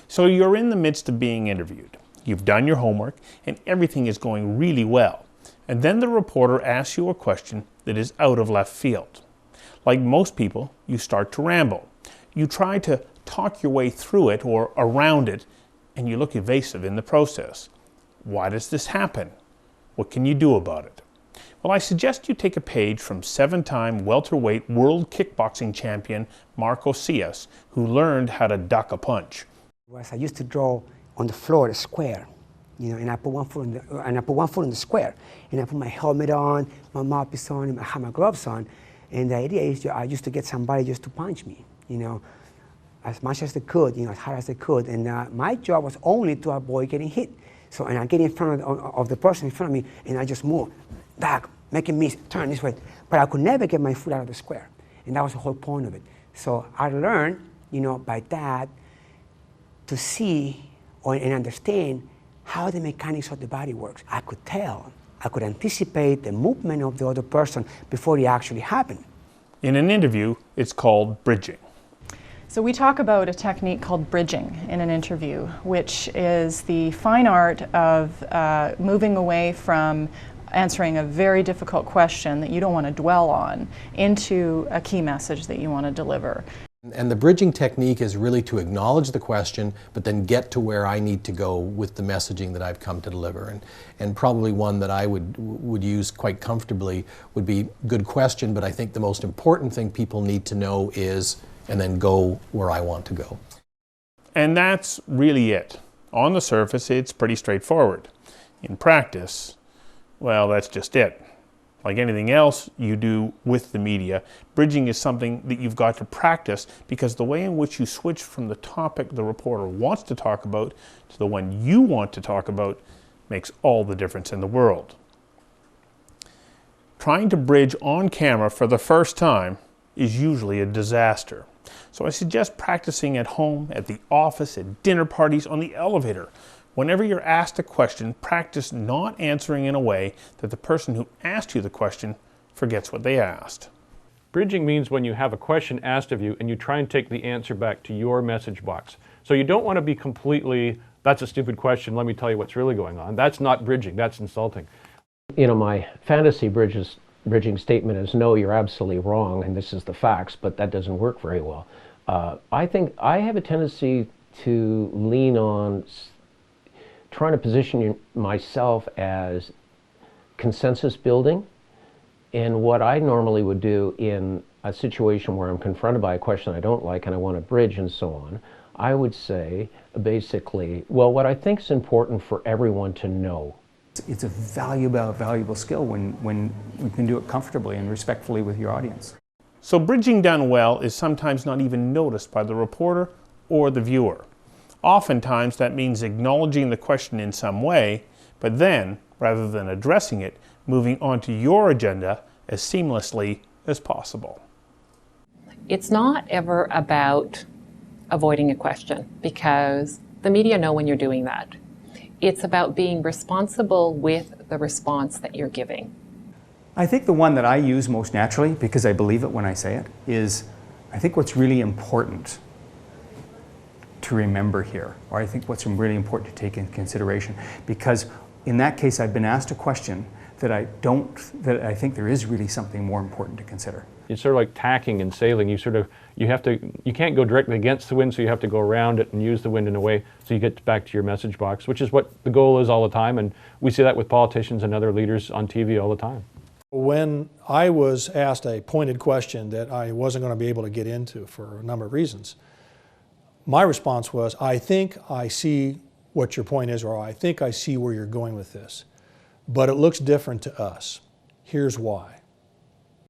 So you're in the midst of being interviewed. You've done your homework and everything is going really well. And then the reporter asks you a question that is out of left field. Like most people, you start to ramble. You try to talk your way through it or around it, and you look evasive in the process. Why does this happen? What can you do about it? Well, I suggest you take a page from 7-time welterweight world kickboxing champion Marco Cias, who learned how to duck a punch. I used to draw on the floor a square, and I put one foot in the square, and I put my helmet on, my mouthpiece on, and I had my gloves on, and the idea is I used to get somebody just to punch me, as much as they could, as hard as they could, and my job was only to avoid getting hit. So, and I get in front of the person in front of me, and I just move back, making me turn this way, but I could never get my foot out of the square, and that was the whole point of it. So I learned, by that, to see and understand how the mechanics of the body works. I could tell, I could anticipate the movement of the other person before it actually happened. In an interview, it's called bridging. So we talk about a technique called bridging in an interview, which is the fine art of moving away from answering a very difficult question that you don't want to dwell on into a key message that you want to deliver. And the bridging technique is really to acknowledge the question, but then get to where I need to go with the messaging that I've come to deliver. And probably one that I would use quite comfortably would be good question, but I think the most important thing people need to know is, and then go where I want to go. And that's really it. On the surface, it's pretty straightforward. In practice, well, that's just it. Like anything else you do with the media, bridging is something that you've got to practice, because the way in which you switch from the topic the reporter wants to talk about to the one you want to talk about makes all the difference in the world. Trying to bridge on camera for the first time is usually a disaster. So I suggest practicing at home, at the office, at dinner parties, on the elevator. Whenever you're asked a question, practice not answering in a way that the person who asked you the question forgets what they asked. Bridging means when you have a question asked of you and you try and take the answer back to your message box. So you don't want to be completely, that's a stupid question, let me tell you what's really going on. That's not bridging, that's insulting. My fantasy bridging statement is, no, you're absolutely wrong, and this is the facts, but that doesn't work very well. I think I have a tendency to lean on trying to position myself as consensus building. And what I normally would do in a situation where I'm confronted by a question I don't like and I want to bridge and so on, I would say basically, well, what I think is important for everyone to know. It's a valuable skill when you can do it comfortably and respectfully with your audience. So bridging done well is sometimes not even noticed by the reporter or the viewer. Oftentimes that means acknowledging the question in some way, but then, rather than addressing it, moving on to your agenda as seamlessly as possible. It's not ever about avoiding a question, because the media know when you're doing that. It's about being responsible with the response that you're giving. I think the one that I use most naturally, because I believe it when I say it, is I think what's really important to remember here, or I think what's really important to take into consideration, because in that case I've been asked a question that I think there is really something more important to consider. It's sort of like tacking and sailing. You can't go directly against the wind, so you have to go around it and use the wind in a way so you get back to your message box, which is what the goal is all the time, and we see that with politicians and other leaders on TV all the time. When I was asked a pointed question that I wasn't going to be able to get into for a number of reasons, my response was, I think I see what your point is, or I think I see where you're going with this, but it looks different to us. Here's why.